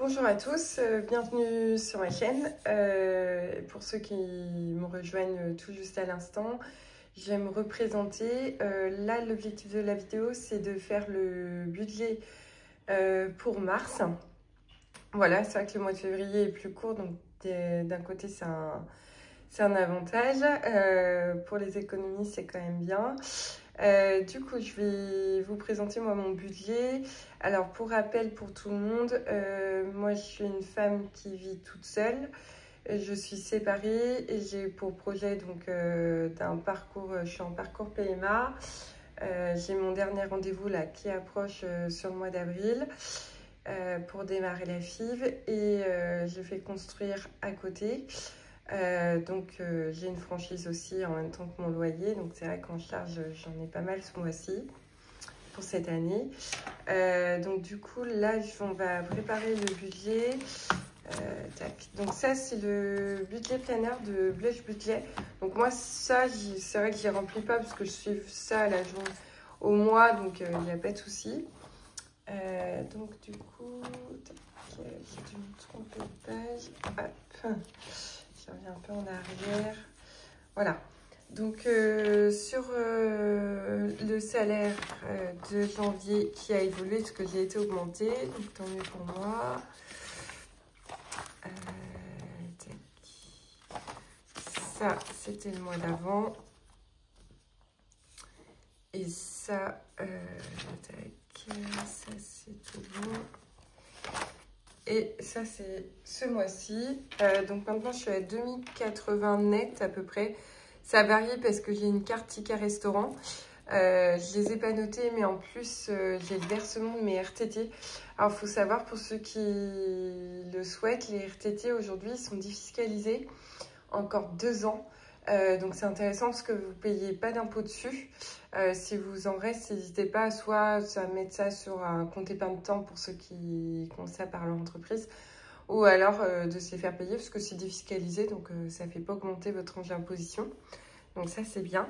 Bonjour à tous, bienvenue sur ma chaîne. Pour ceux qui me rejoignent tout juste à l'instant, je vais me représenter. Là, l'objectif de la vidéo, c'est de faire le budget pour mars. Voilà, c'est vrai que le mois de février est plus court, donc d'un côté, c'est un avantage. Pour les économies, c'est quand même bien. Du coup, je vais vous présenter moi mon budget. Alors, pour rappel pour tout le monde, moi je suis une femme qui vit toute seule. Je suis séparée et j'ai pour projet donc d'un parcours, je suis en parcours PMA. J'ai mon dernier rendez-vous là qui approche sur le mois d'avril pour démarrer la FIV et je fais construire à côté. J'ai une franchise aussi en même temps que mon loyer, donc c'est vrai qu'en charge j'en ai pas mal ce mois-ci pour cette année. Donc du coup là on va préparer le budget. Tac. Donc ça c'est le budget planner de Blush Budget. Donc moi ça c'est vrai que j'y remplis pas parce que je suis ça à la journée au mois, donc il n'y a pas de souci. Donc du coup j'ai dû me tromper de page. Hop. Je reviens un peu en arrière. Voilà. Donc, sur le salaire de janvier qui a évolué, parce que j'ai été augmentée, donc tant mieux pour moi. Ça, c'était le mois d'avant. Et ça, ça c'est tout bon. Et ça, c'est ce mois-ci. Donc maintenant, je suis à 2080 net à peu près. Ça varie parce que j'ai une carte ticket restaurant. Je les ai pas notées, mais en plus, j'ai le versement de mes RTT. Alors, il faut savoir, pour ceux qui le souhaitent, les RTT aujourd'hui sont défiscalisés encore 2 ans. Donc c'est intéressant parce que vous ne payez pas d'impôt dessus. Si vous en reste, n'hésitez pas soit à mettre ça sur un compte épargne temps pour ceux qui font ça par leur entreprise, ou alors de se les faire payer parce que c'est défiscalisé, donc ça ne fait pas augmenter votre tranche d'imposition. Donc ça c'est bien.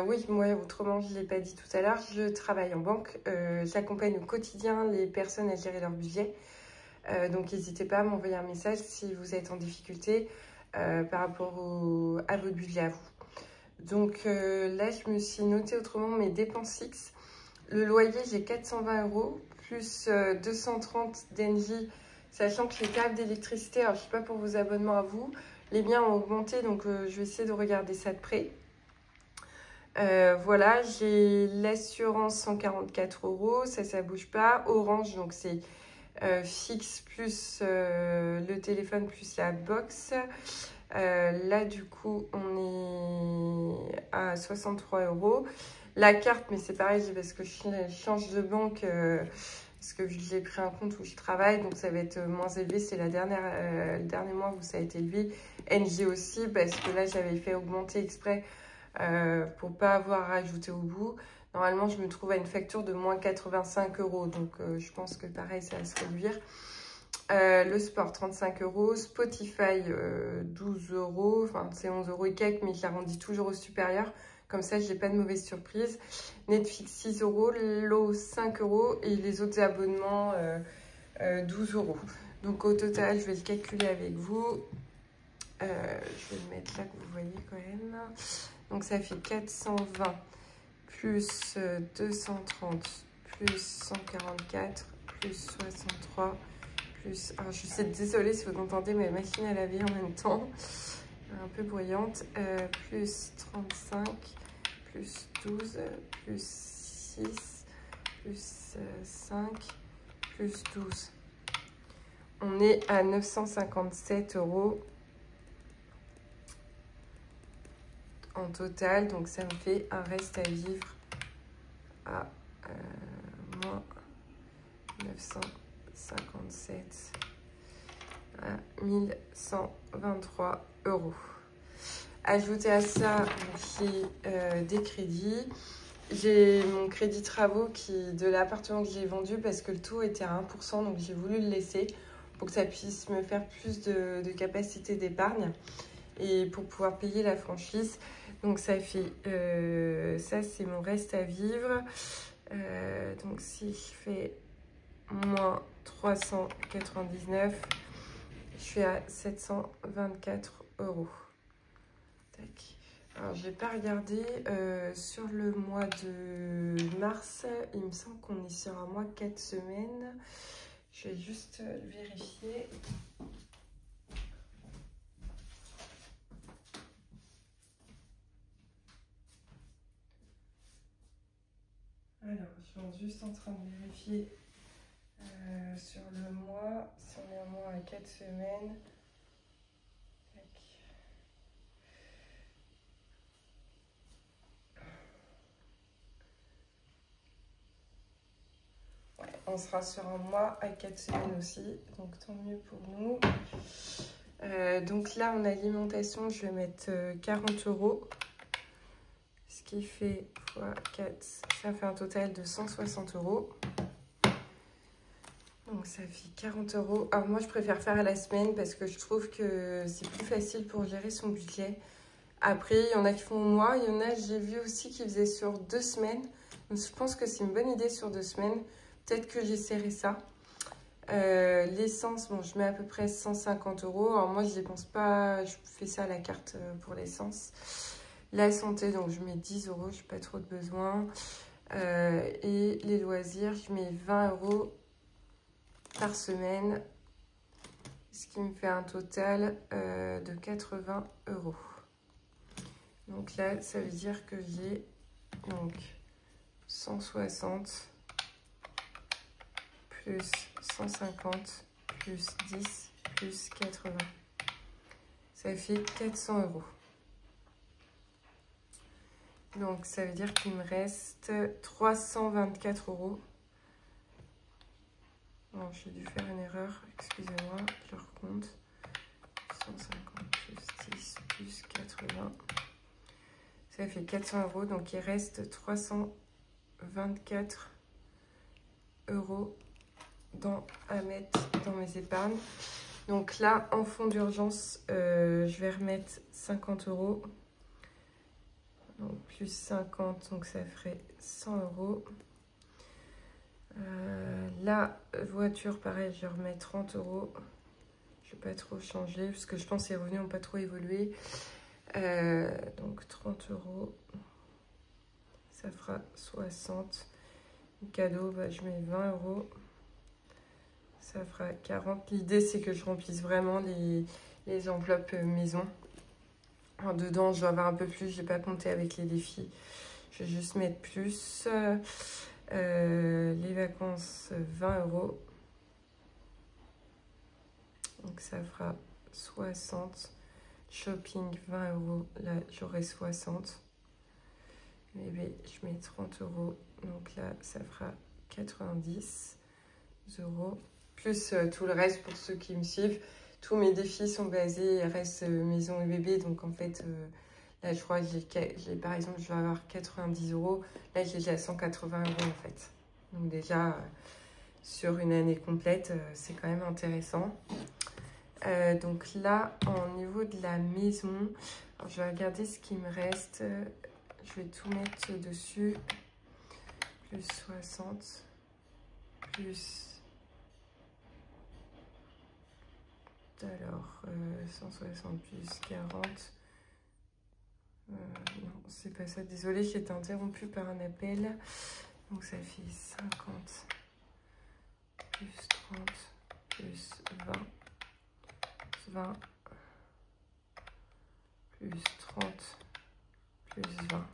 Oui, moi autrement je ne l'ai pas dit tout à l'heure, je travaille en banque. J'accompagne au quotidien les personnes à gérer leur budget. Donc n'hésitez pas à m'envoyer un message si vous êtes en difficulté par rapport à votre budget à vous. Donc là, je me suis noté autrement mes dépenses fixes. Le loyer, j'ai 420 € plus 230 d'Engie, sachant que les tarifs d'électricité, alors je ne sais pas pour vos abonnements à vous, les miens ont augmenté, donc je vais essayer de regarder ça de près. Voilà, j'ai l'assurance 144 €, ça bouge pas. Orange, donc c'est fixe plus le téléphone plus la box. Là du coup on est à 63 €. La carte, mais c'est pareil parce que je change de banque parce que j'ai pris un compte où je travaille, donc ça va être moins élevé. C'est le dernier mois où ça a été élevé. NG aussi parce que là j'avais fait augmenter exprès pour pas avoir rajouté au bout. Normalement, je me trouve à une facture de moins 85 €. Donc, je pense que pareil, ça va se réduire. Le sport, 35 €. Spotify, 12 €. Enfin, c'est 11 € et quelques, mais je l'arrondis toujours au supérieur. Comme ça, je n'ai pas de mauvaise surprise. Netflix, 6 €. L'eau, 5 €. Et les autres abonnements, 12 €. Donc, au total, je vais le calculer avec vous. Je vais le mettre là que vous voyez quand même. Donc, ça fait 420 plus 230, plus 144, plus 63, plus... Alors, je suis désolée si vous entendez ma machine à laver en même temps, un peu bruyante, plus 35, plus 12, plus 6, plus 5, plus 12. On est à 957 € en total, donc ça me fait un reste à vivre à moins 957 à 1123 €. Ajouté à ça, j'ai des crédits. J'ai mon crédit travaux de l'appartement que j'ai vendu parce que le taux était à 1%, donc j'ai voulu le laisser pour que ça puisse me faire plus de capacité d'épargne et pour pouvoir payer la franchise. Donc ça fait, ça c'est mon reste à vivre. Donc si je fais moins 399, je suis à 724 €. Tac. Alors, je vais pas regarder sur le mois de mars. Il me semble qu'on est sur un mois 4 semaines. Je vais juste vérifier. Alors, je suis juste en train de vérifier sur le mois, si on est un mois à 4 semaines. Tac. Ouais, on sera sur un mois à 4 semaines aussi, donc tant mieux pour nous. Donc là, en alimentation, je vais mettre 40 €. Ce qui fait x 4, ça fait un total de 160 €. Donc ça fait 40 €. Alors moi, je préfère faire à la semaine parce que je trouve que c'est plus facile pour gérer son budget. Après, il y en a qui font au mois. Il y en a, j'ai vu aussi, qui faisaient sur 2 semaines. Donc je pense que c'est une bonne idée sur 2 semaines. Peut-être que j'essaierai ça. L'essence, bon, je mets à peu près 150 €. Alors moi, je dépense pas, je fais ça à la carte pour l'essence. La santé, donc je mets 10 €, je n'ai pas trop de besoin. Et les loisirs, je mets 20 € par semaine, ce qui me fait un total de 80 €. Donc là, ça veut dire que j'ai donc 160 plus 150 plus 10 plus 80. Ça fait 400 €. Donc ça veut dire qu'il me reste 324 €. Non, j'ai dû faire une erreur, excusez-moi, je recompte. 150 plus 10 plus 80. Ça fait 400 €, donc il reste 324 € à mettre dans mes épargnes. Donc là, en fonds d'urgence, je vais remettre 50 €. Donc plus 50, donc ça ferait 100 €. La voiture, pareil, je remets 30 €. Je ne vais pas trop changer parce que je pense que les revenus n'ont pas trop évolué. Donc 30 €, ça fera 60. Cadeau, bah, je mets 20 €. Ça fera 40. L'idée, c'est que je remplisse vraiment les enveloppes maison. Alors, dedans, je dois avoir un peu plus. Je n'ai pas compté avec les défis. Je vais juste mettre plus. Les vacances, 20 €. Donc, ça fera 60. Shopping, 20 €. Là, j'aurai 60. Bébé, je mets 30 €. Donc là, ça fera 90 €. Plus tout le reste pour ceux qui me suivent. Tous mes défis sont basés RS maison et bébé. Donc en fait, là, je crois que par exemple, je vais avoir 90 €. Là, j'ai déjà 180 € en fait. Donc déjà, sur une année complète, c'est quand même intéressant. Donc là, au niveau de la maison, alors, je vais regarder ce qui me reste. Je vais tout mettre dessus. Plus 60. Plus... Alors, 160 plus 40. Non, c'est pas ça. Désolée, j'ai été interrompue par un appel. Donc, ça fait 50 plus 30 plus 20. 20 plus 30 plus 20.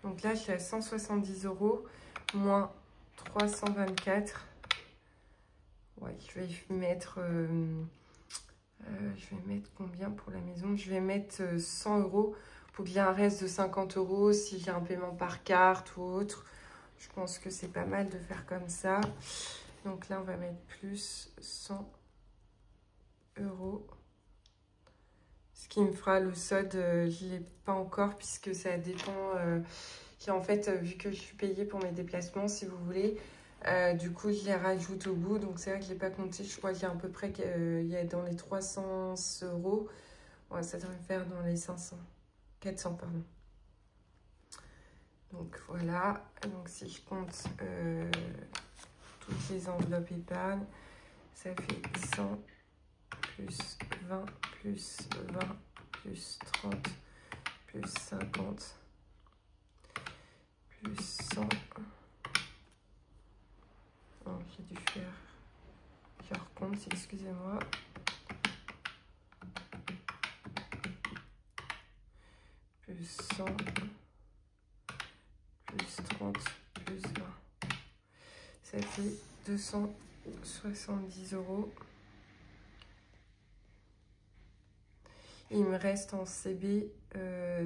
Donc là, je suis à 170 € moins 324. Ouais, je vais mettre... je vais mettre combien pour la maison? Je vais mettre 100 € pour qu'il y ait un reste de 50 € si j'ai un paiement par carte ou autre. Je pense que c'est pas mal de faire comme ça. Donc là, on va mettre plus 100 €. Ce qui me fera le solde, je ne l'ai pas encore puisque ça dépend. En fait, vu que je suis payée pour mes déplacements, si vous voulez, du coup, je les rajoute au bout. Donc, c'est vrai que je n'ai pas compté. Je crois qu'il y a à peu près il y a dans les 300 €. Ouais, ça devrait me faire dans les 500. 400, pardon. Donc, voilà. Donc, si je compte toutes les enveloppes épargne. Ça fait 100 plus 20 plus 20 plus 30 plus 50 plus 100. Oh, j'ai dû faire... Je recompte, excusez-moi. Plus 100 plus 30 plus 20. Ça fait 270 €. Il me reste en CB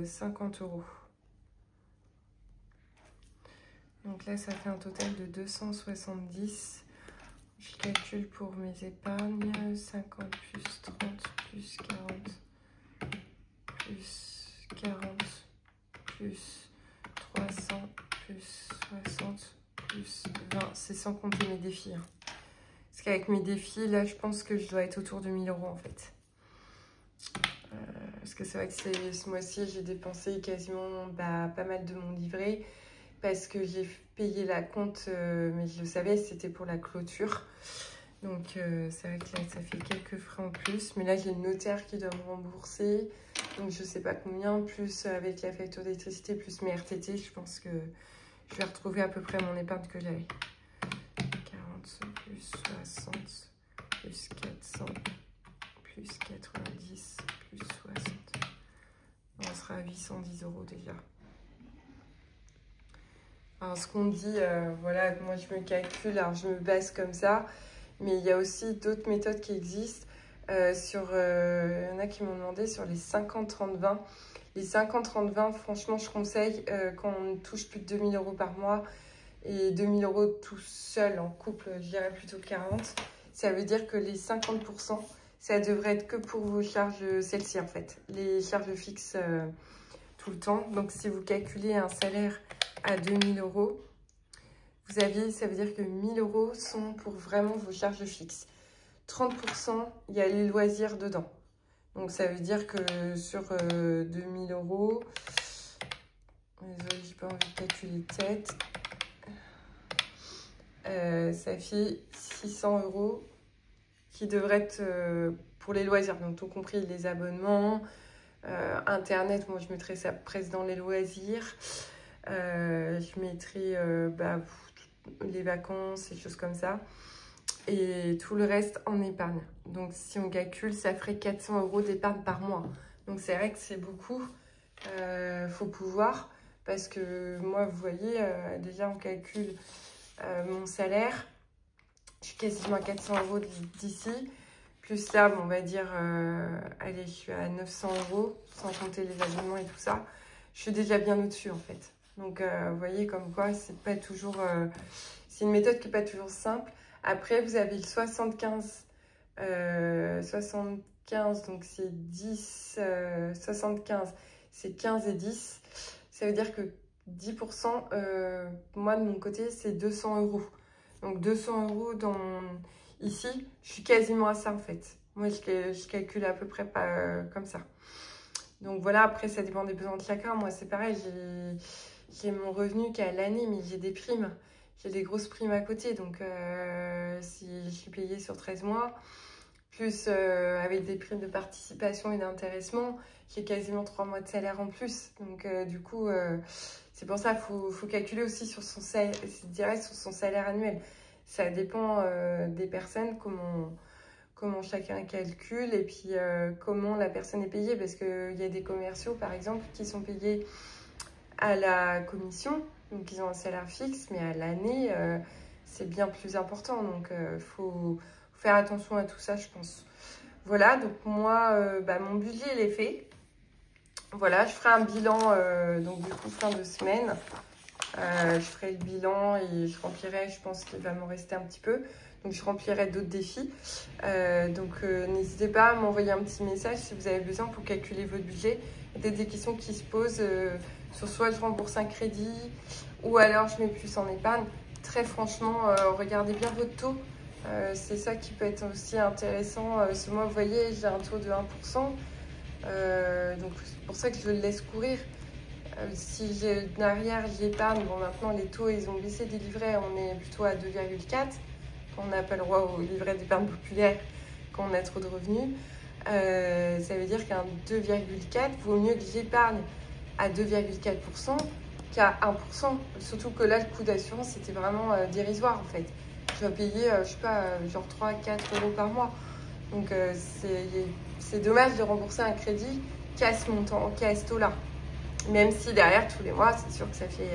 50 €. Donc là, ça fait un total de 270. Je calcule pour mes épargnes. 50 plus 30 plus 40 plus 40 plus 300 plus 60 plus 20. C'est sans compter mes défis. Hein. Parce qu'avec mes défis, là, je pense que je dois être autour de 1000 € en fait. Parce que c'est vrai que ce mois-ci, j'ai dépensé quasiment pas mal de mon livret. Parce que j'ai payé la compte, mais je le savais, c'était pour la clôture. Donc c'est vrai que là, ça fait quelques frais en plus. Mais là, j'ai le notaire qui doit me rembourser. Donc je sais pas combien, plus avec la facture d'électricité, plus mes RTT, je pense que je vais retrouver à peu près mon épargne que j'avais. 40 plus 60 plus 400 plus 90 plus 60. On sera à 810 € déjà. Alors ce qu'on dit, voilà, moi je me calcule, alors je me base comme ça, mais il y a aussi d'autres méthodes qui existent. Il y en a qui m'ont demandé sur les 50-30-20. Les 50-30-20, franchement, je conseille quand on touche plus de 2000 € par mois et 2000 € tout seul en couple, je dirais plutôt 40. Ça veut dire que les 50%, ça devrait être que pour vos charges, celles-ci en fait, les charges fixes tout le temps. Donc si vous calculez un salaire à 2000 €, ça veut dire que 1000 € sont pour vraiment vos charges fixes. 30%, il y a les loisirs dedans. Donc ça veut dire que sur 2000 €, désolée, j'ai pas envie de calculer tête, ça fait 600 € qui devraient être pour les loisirs. Donc tout compris les abonnements, Internet, moi je mettrais ça presque dans les loisirs. Je mettrais les vacances, des choses comme ça. Et tout le reste en épargne. Donc si on calcule, ça ferait 400 € d'épargne par mois. Donc c'est vrai que c'est beaucoup. Faut pouvoir. Parce que moi, vous voyez, déjà on calcule mon salaire. Je suis quasiment à 400 € d'ici. Plus là, on va dire, allez, je suis à 900 €, sans compter les abonnements et tout ça. Je suis déjà bien au-dessus en fait. Donc vous voyez comme quoi, c'est pas toujours... c'est une méthode qui n'est pas toujours simple. Après, vous avez le 75, donc c'est 10, 75, c'est 15 et 10. Ça veut dire que 10%, moi de mon côté, c'est 200 €. Donc 200 € ici, je suis quasiment à ça en fait. Moi, je calcule à peu près pas comme ça. Donc voilà, après, ça dépend des besoins de chacun. Moi, c'est pareil, j'ai mon revenu qui est à l'année, mais j'ai des primes. J'ai des grosses primes à côté, donc si je suis payée sur 13 mois, plus avec des primes de participation et d'intéressement, j'ai quasiment 3 mois de salaire en plus. Donc du coup, c'est pour ça qu'il faut calculer aussi sur son salaire, je dirais sur son salaire annuel. Ça dépend des personnes, comment chacun calcule et puis comment la personne est payée. Parce qu'il y a des commerciaux, par exemple, qui sont payés à la commission. Donc, ils ont un salaire fixe, mais à l'année, c'est bien plus important. Donc, il faut faire attention à tout ça, je pense. Voilà, donc moi, mon budget, il est fait. Voilà, je ferai un bilan, donc du coup, fin de semaine. Je ferai le bilan et je remplirai, je pense qu'il va m'en rester un petit peu. Donc, je remplirai d'autres défis. N'hésitez pas à m'envoyer un petit message si vous avez besoin pour calculer votre budget. Il y a peut-être des questions qui se posent sur soit je rembourse un crédit ou alors je mets plus en épargne. Très franchement, regardez bien votre taux. C'est ça qui peut être aussi intéressant. Ce mois, vous voyez, j'ai un taux de 1%. Donc, c'est pour ça que je le laisse courir. Si j'ai derrière, j'épargne. Bon, maintenant, les taux, ils ont baissé des livrets. On est plutôt à 2,4. quand on n'a pas le droit au livret d'épargne populaire, quand on a trop de revenus. Ça veut dire qu'un 2,4 vaut mieux que j'épargne à 2,4% qu'à 1%. Surtout que là, le coût d'assurance, c'était vraiment dérisoire en fait. Je dois payer, je sais pas, genre 3-4 euros par mois. Donc c'est dommage de rembourser un crédit qu'à ce montant, qu'à ce taux-là. Même si derrière, tous les mois, c'est sûr que ça fait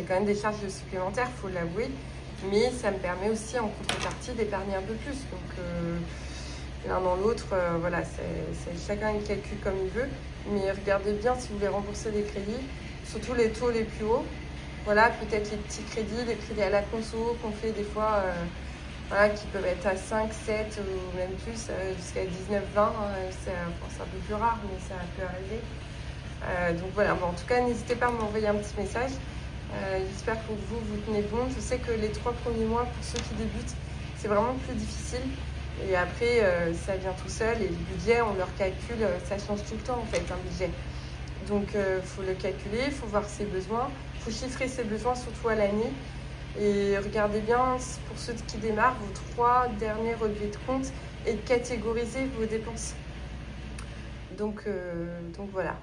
quand même des charges supplémentaires, il faut l'avouer. Mais ça me permet aussi en contrepartie d'épargner un peu plus. Donc l'un dans l'autre, voilà, chacun il calcule comme il veut. Mais regardez bien si vous voulez rembourser des crédits, surtout les taux les plus hauts. Voilà, peut-être les petits crédits, les crédits à la conso qu'on fait des fois, voilà, qui peuvent être à 5, 7 ou même plus, jusqu'à 19, 20. C'est un peu plus rare, mais ça peut arriver. Donc voilà, bon, en tout cas, n'hésitez pas à m'envoyer un petit message. J'espère que vous tenez bon. Je sais que les 3 premiers mois, pour ceux qui débutent, c'est vraiment plus difficile. Et après, ça vient tout seul. Et le budget, on leur calcule, ça change tout le temps en fait, un budget. Donc, il faut le calculer, il faut voir ses besoins, il faut chiffrer ses besoins, surtout à l'année. Et regardez bien, pour ceux qui démarrent, vos 3 derniers relevés de compte et catégoriser vos dépenses. Donc voilà.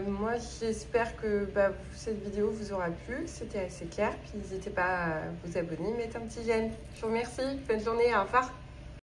Moi, j'espère que cette vidéo vous aura plu, que c'était assez clair. Puis n'hésitez pas à vous abonner, mettre un petit j'aime. Je vous remercie. Bonne journée. Au revoir.